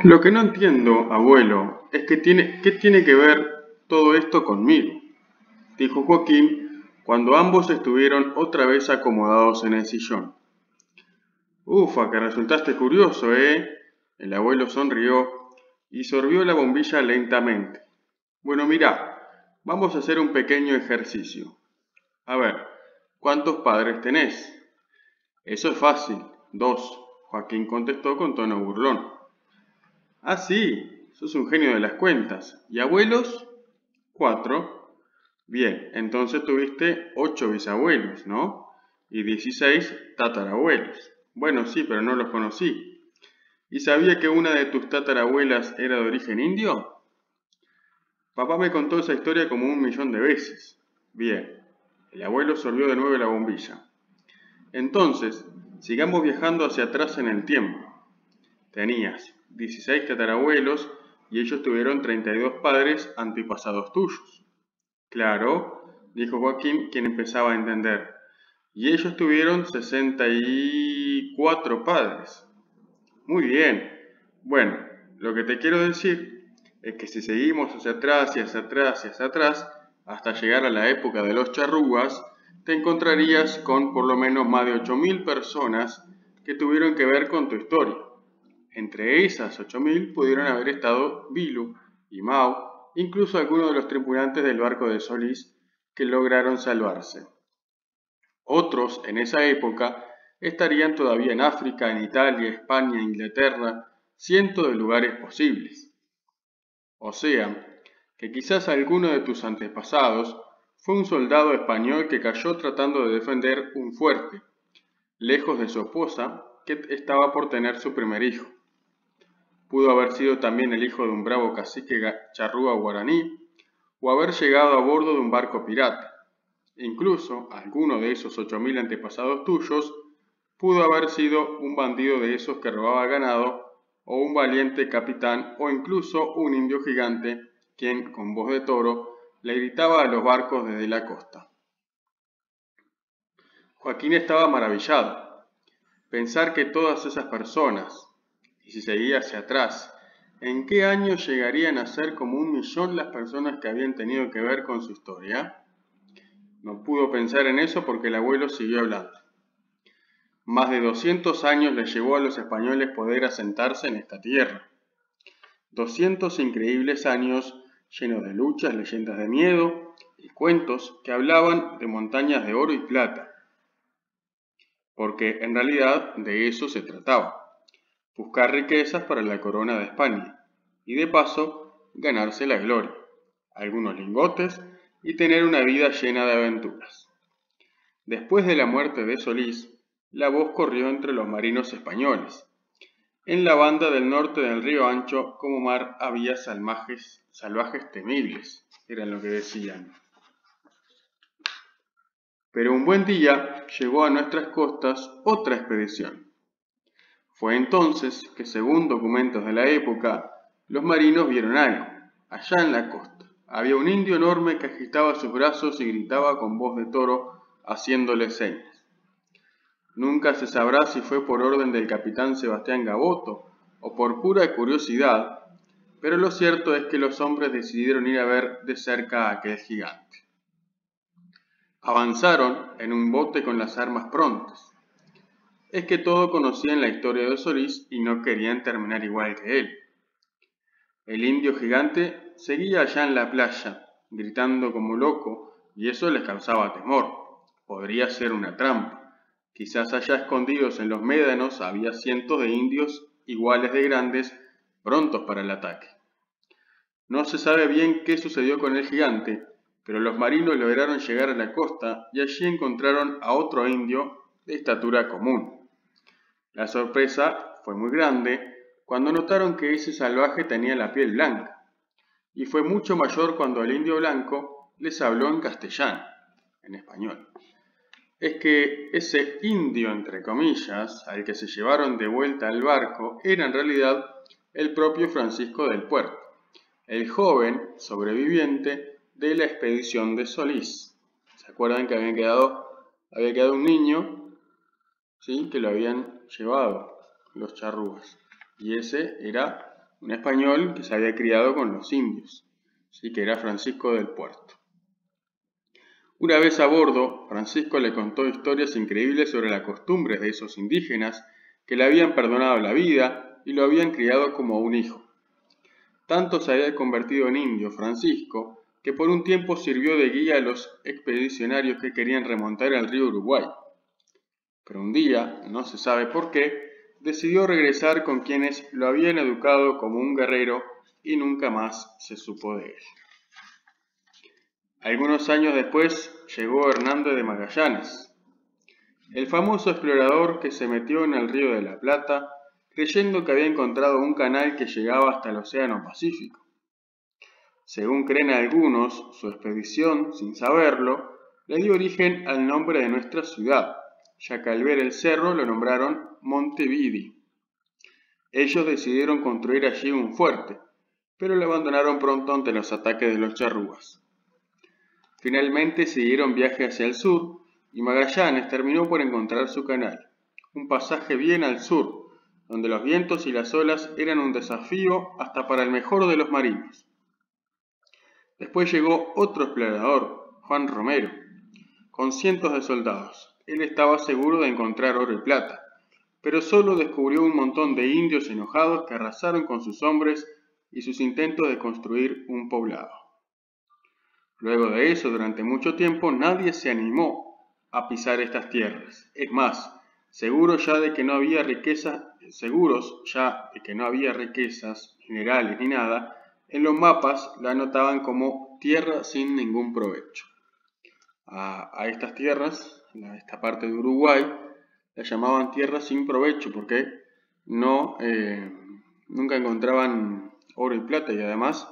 Lo que no entiendo, abuelo, es que ¿qué tiene que ver todo esto conmigo?, dijo Joaquín cuando ambos estuvieron otra vez acomodados en el sillón. Ufa, que resultaste curioso, ¿eh? El abuelo sonrió y sorbió la bombilla lentamente. Bueno, mirá, vamos a hacer un pequeño ejercicio. A ver, ¿cuántos padres tenés? Eso es fácil, 2, Joaquín contestó con tono burlón. Ah, sí, sos un genio de las cuentas. ¿Y abuelos? 4. Bien, entonces tuviste 8 bisabuelos, ¿no? Y 16 tatarabuelos. Bueno, sí, pero no los conocí. ¿Y sabía que una de tus tatarabuelas era de origen indio? Papá me contó esa historia como 1.000.000 de veces. Bien, el abuelo sorbió de nuevo la bombilla. Entonces, sigamos viajando hacia atrás en el tiempo. Tenías 16 tatarabuelos y ellos tuvieron 32 padres antepasados tuyos. Claro, dijo Joaquín, quien empezaba a entender. Y ellos tuvieron 64 padres. Muy bien. Bueno, lo que te quiero decir es que si seguimos hacia atrás y hacia atrás y hacia atrás, hasta llegar a la época de los charrúas, te encontrarías con por lo menos más de 8.000 personas que tuvieron que ver con tu historia. Entre esas 8.000 pudieron haber estado Bilú y Mao, incluso algunos de los tripulantes del barco de Solís que lograron salvarse. Otros, en esa época, estarían todavía en África, en Italia, España, Inglaterra, cientos de lugares posibles. O sea, que quizás alguno de tus antepasados fue un soldado español que cayó tratando de defender un fuerte, lejos de su esposa, que estaba por tener su primer hijo. Pudo haber sido también el hijo de un bravo cacique charrúa guaraní, o haber llegado a bordo de un barco pirata. Incluso alguno de esos 8.000 antepasados tuyos pudo haber sido un bandido de esos que robaba ganado, o un valiente capitán, o incluso un indio gigante, quien, con voz de toro, le gritaba a los barcos desde la costa. Joaquín estaba maravillado. Pensar que todas esas personas, y si seguía hacia atrás, ¿en qué año llegarían a ser como 1.000.000 las personas que habían tenido que ver con su historia? No pudo pensar en eso porque el abuelo siguió hablando. Más de 200 años les llevó a los españoles poder asentarse en esta tierra. 200 increíbles años llenos de luchas, leyendas de miedo y cuentos que hablaban de montañas de oro y plata. Porque en realidad de eso se trataba. Buscar riquezas para la corona de España y de paso ganarse la gloria, algunos lingotes y tener una vida llena de aventuras. Después de la muerte de Solís, la voz corrió entre los marinos españoles. En la banda del norte del río Ancho como mar había salvajes temibles, eran lo que decían. Pero un buen día llegó a nuestras costas otra expedición. Fue entonces que, según documentos de la época, los marinos vieron algo. Allá en la costa había un indio enorme que agitaba sus brazos y gritaba con voz de toro, haciéndole señas. Nunca se sabrá si fue por orden del capitán Sebastián Gaboto o por pura curiosidad, pero lo cierto es que los hombres decidieron ir a ver de cerca a aquel gigante. Avanzaron en un bote con las armas prontas. Es que todos conocían la historia de Solís y no querían terminar igual que él. El indio gigante seguía allá en la playa, gritando como loco, y eso les causaba temor. Podría ser una trampa. Quizás allá escondidos en los médanos había cientos de indios iguales de grandes, prontos para el ataque. No se sabe bien qué sucedió con el gigante, pero los marinos lograron llegar a la costa y allí encontraron a otro indio de estatura común. La sorpresa fue muy grande cuando notaron que ese salvaje tenía la piel blanca, y fue mucho mayor cuando el indio blanco les habló en castellano, en español. Es que ese indio, entre comillas, al que se llevaron de vuelta al barco, era en realidad el propio Francisco del Puerto, el joven sobreviviente de la expedición de Solís. ¿Se acuerdan que había quedado un niño? ¿Sí? Que lo habían llevado. los charrúas. Y ese era un español que se había criado con los indios, así que era Francisco del Puerto. Una vez a bordo, Francisco le contó historias increíbles sobre las costumbres de esos indígenas que le habían perdonado la vida y lo habían criado como un hijo. Tanto se había convertido en indio Francisco que por un tiempo sirvió de guía a los expedicionarios que querían remontar el río Uruguay. Pero un día, no se sabe por qué, decidió regresar con quienes lo habían educado como un guerrero y nunca más se supo de él. Algunos años después llegó Hernando de Magallanes, el famoso explorador que se metió en el río de la Plata creyendo que había encontrado un canal que llegaba hasta el Océano Pacífico. Según creen algunos, su expedición, sin saberlo, le dio origen al nombre de nuestra ciudad, ya que al ver el cerro lo nombraron Montevideo. Ellos decidieron construir allí un fuerte, pero lo abandonaron pronto ante los ataques de los charrúas. Finalmente siguieron viaje hacia el sur y Magallanes terminó por encontrar su canal, un pasaje bien al sur, donde los vientos y las olas eran un desafío hasta para el mejor de los marinos. Después llegó otro explorador, Juan Romero, con cientos de soldados. Él estaba seguro de encontrar oro y plata, pero solo descubrió un montón de indios enojados que arrasaron con sus hombres y sus intentos de construir un poblado. Luego de eso, durante mucho tiempo, nadie se animó a pisar estas tierras. Es más, seguros ya de que no había riquezas minerales ni nada, en los mapas la anotaban como tierra sin ningún provecho. A estas tierras, a esta parte de Uruguay, la llamaban tierra sin provecho porque nunca encontraban oro y plata y además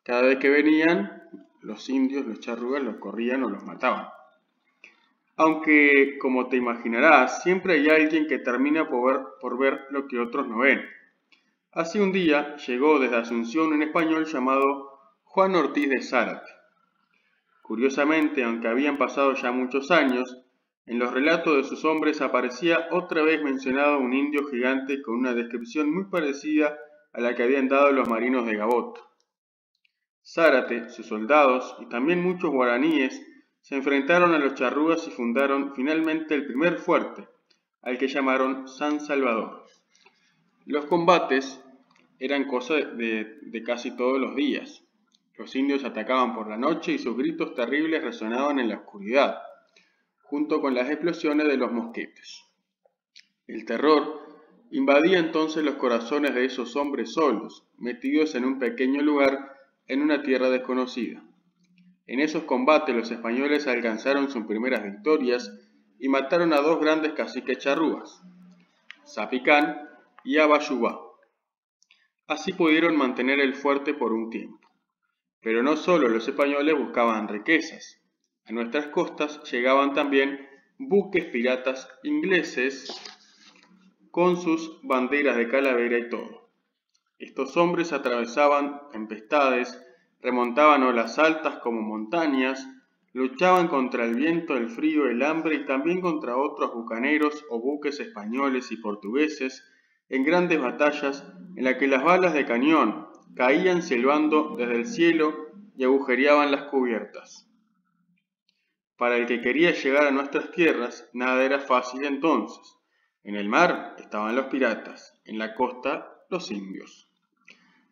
cada vez que venían los indios, los charrúas, los corrían o los mataban. Aunque, como te imaginarás, siempre hay alguien que termina por ver lo que otros no ven. Así un día llegó desde Asunción un español llamado Juan Ortiz de Zárate. Curiosamente, aunque habían pasado ya muchos años, en los relatos de sus hombres aparecía otra vez mencionado un indio gigante con una descripción muy parecida a la que habían dado los marinos de Gaboto. Zárate, sus soldados y también muchos guaraníes se enfrentaron a los charrúas y fundaron finalmente el primer fuerte, al que llamaron San Salvador. Los combates eran cosa de casi todos los días. Los indios atacaban por la noche y sus gritos terribles resonaban en la oscuridad, junto con las explosiones de los mosquetes. El terror invadía entonces los corazones de esos hombres solos, metidos en un pequeño lugar en una tierra desconocida. En esos combates los españoles alcanzaron sus primeras victorias y mataron a dos grandes caciques charrúas, Zapicán y Abayubá. Así pudieron mantener el fuerte por un tiempo. Pero no solo los españoles buscaban riquezas. A nuestras costas llegaban también buques piratas ingleses con sus banderas de calavera y todo. Estos hombres atravesaban tempestades, remontaban olas altas como montañas, luchaban contra el viento, el frío, el hambre y también contra otros bucaneros o buques españoles y portugueses en grandes batallas en las que las balas de cañón caían silbando desde el cielo y agujereaban las cubiertas. Para el que quería llegar a nuestras tierras, nada era fácil entonces. En el mar estaban los piratas, en la costa los indios.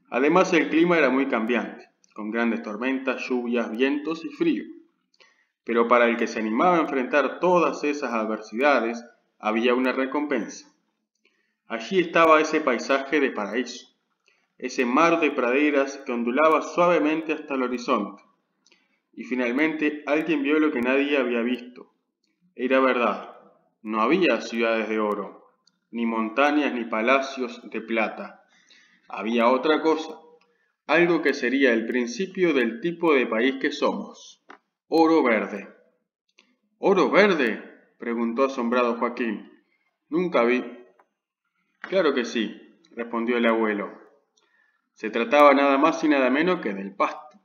Además el clima era muy cambiante, con grandes tormentas, lluvias, vientos y frío. Pero para el que se animaba a enfrentar todas esas adversidades, había una recompensa. Allí estaba ese paisaje de paraíso, ese mar de praderas que ondulaba suavemente hasta el horizonte. Y finalmente alguien vio lo que nadie había visto. Era verdad, no había ciudades de oro, ni montañas ni palacios de plata. Había otra cosa, algo que sería el principio del tipo de país que somos, oro verde. ¿Oro verde?, preguntó asombrado Joaquín. Nunca vi. Claro que sí, respondió el abuelo. Se trataba nada más y nada menos que del pasto.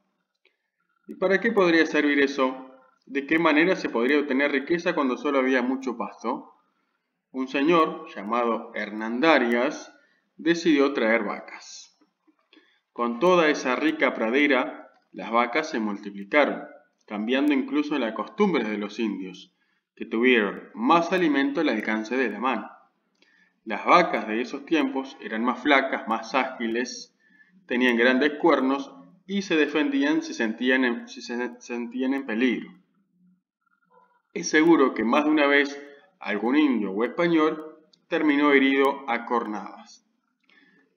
¿Y para qué podría servir eso? ¿De qué manera se podría obtener riqueza cuando solo había mucho pasto? un señor llamado Hernandarias decidió traer vacas. Con toda esa rica pradera, las vacas se multiplicaron, cambiando incluso la costumbre de los indios, que tuvieron más alimento al alcance de la mano. Las vacas de esos tiempos eran más flacas, más ágiles, tenían grandes cuernos y se defendían si se sentían en peligro. Es seguro que más de una vez algún indio o español terminó herido a cornadas.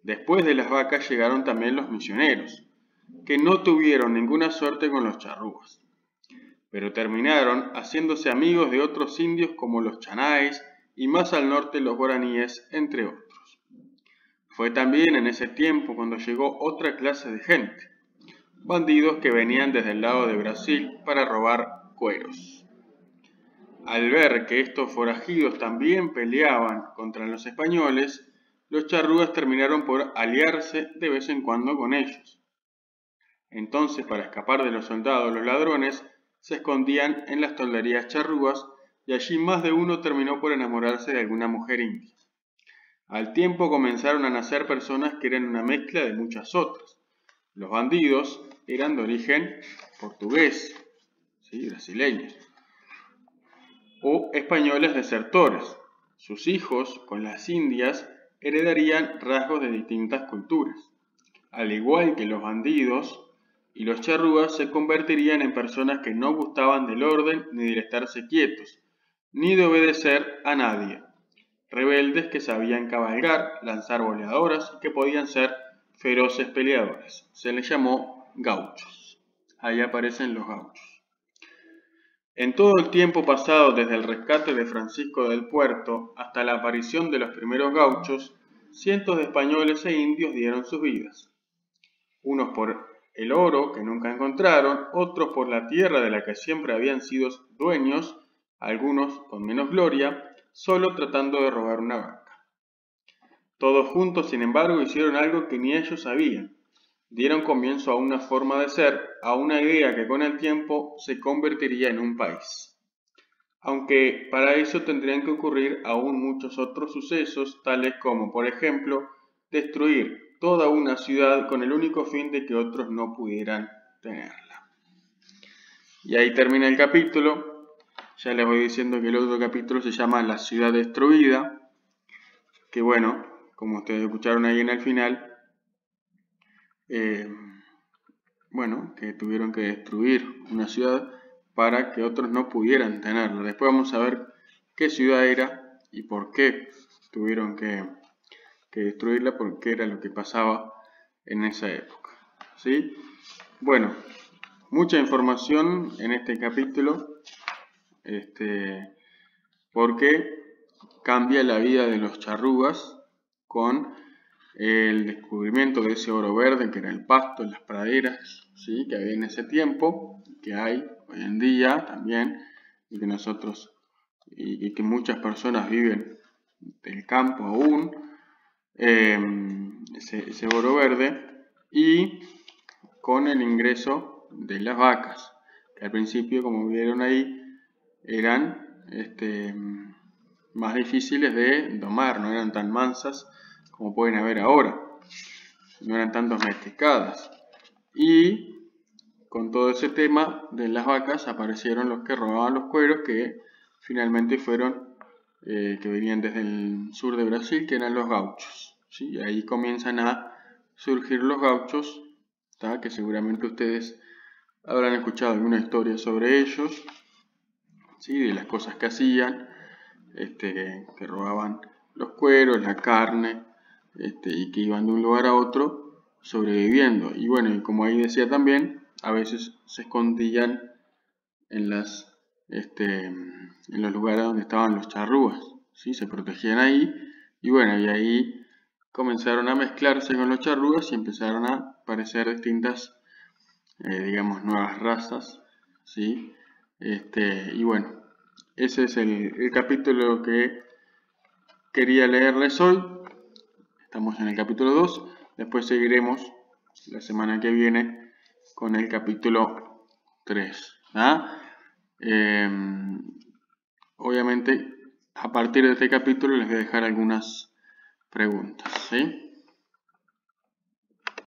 Después de las vacas llegaron también los misioneros, que no tuvieron ninguna suerte con los charrúas, pero terminaron haciéndose amigos de otros indios como los chanaes y más al norte los guaraníes, entre otros. Fue también en ese tiempo cuando llegó otra clase de gente, bandidos que venían desde el lado de Brasil para robar cueros. Al ver que estos forajidos también peleaban contra los españoles, los charrúas terminaron por aliarse de vez en cuando con ellos. Entonces, para escapar de los soldados, los ladrones se escondían en las tolderías charrúas y allí más de uno terminó por enamorarse de alguna mujer india. Al tiempo comenzaron a nacer personas que eran una mezcla de muchas otras. Los bandidos eran de origen portugués, ¿sí? Brasileños, o españoles desertores. Sus hijos, con las indias, heredarían rasgos de distintas culturas. Al igual que los bandidos y los charrúas se convertirían en personas que no gustaban del orden ni del estarse quietos, ni de obedecer a nadie. Rebeldes que sabían cabalgar, lanzar boleadoras y que podían ser feroces peleadores. Se les llamó gauchos. Ahí aparecen los gauchos. En todo el tiempo pasado desde el rescate de Francisco del Puerto hasta la aparición de los primeros gauchos, cientos de españoles e indios dieron sus vidas. Unos por el oro que nunca encontraron, otros por la tierra de la que siempre habían sido dueños, algunos con menos gloria, solo tratando de robar una vaca. Todos juntos, sin embargo, hicieron algo que ni ellos sabían. Dieron comienzo a una forma de ser, a una idea que con el tiempo se convertiría en un país. Aunque para eso tendrían que ocurrir aún muchos otros sucesos, tales como, por ejemplo, destruir toda una ciudad con el único fin de que otros no pudieran tenerla. Y ahí termina el capítulo. Ya les voy diciendo que el otro capítulo se llama La ciudad destruida, que bueno, como ustedes escucharon ahí en el final, que tuvieron que destruir una ciudad para que otros no pudieran tenerla. Después vamos a ver qué ciudad era y por qué tuvieron que destruirla, porque era lo que pasaba en esa época, ¿sí? Bueno, mucha información en este capítulo, porque cambia la vida de los charrúas con el descubrimiento de ese oro verde que era el pasto en las praderas, ¿sí? Que había en ese tiempo, que hay hoy en día también, y que nosotros y que muchas personas viven del campo aún, ese oro verde, y con el ingreso de las vacas, que al principio, como vieron ahí, eran más difíciles de domar, no eran tan mansas como pueden haber ahora, no eran tan domesticadas. Y con todo ese tema de las vacas aparecieron los que robaban los cueros, que finalmente fueron, que venían desde el sur de Brasil, que eran los gauchos, ¿sí? Y ahí comienzan a surgir los gauchos, ¿tá? Que seguramente ustedes habrán escuchado alguna historia sobre ellos, ¿sí? De las cosas que hacían, que robaban los cueros, la carne, y que iban de un lugar a otro sobreviviendo. Y bueno, y como ahí decía también, a veces se escondían en los lugares donde estaban los charrúas, ¿sí? Se protegían ahí, y bueno, y ahí comenzaron a mezclarse con los charrúas y empezaron a aparecer distintas, nuevas razas, ¿sí? Y bueno, ese es el capítulo que quería leerles hoy. Estamos en el capítulo 2. Después seguiremos la semana que viene con el capítulo 3. Obviamente a partir de este capítulo les voy a dejar algunas preguntas, ¿sí?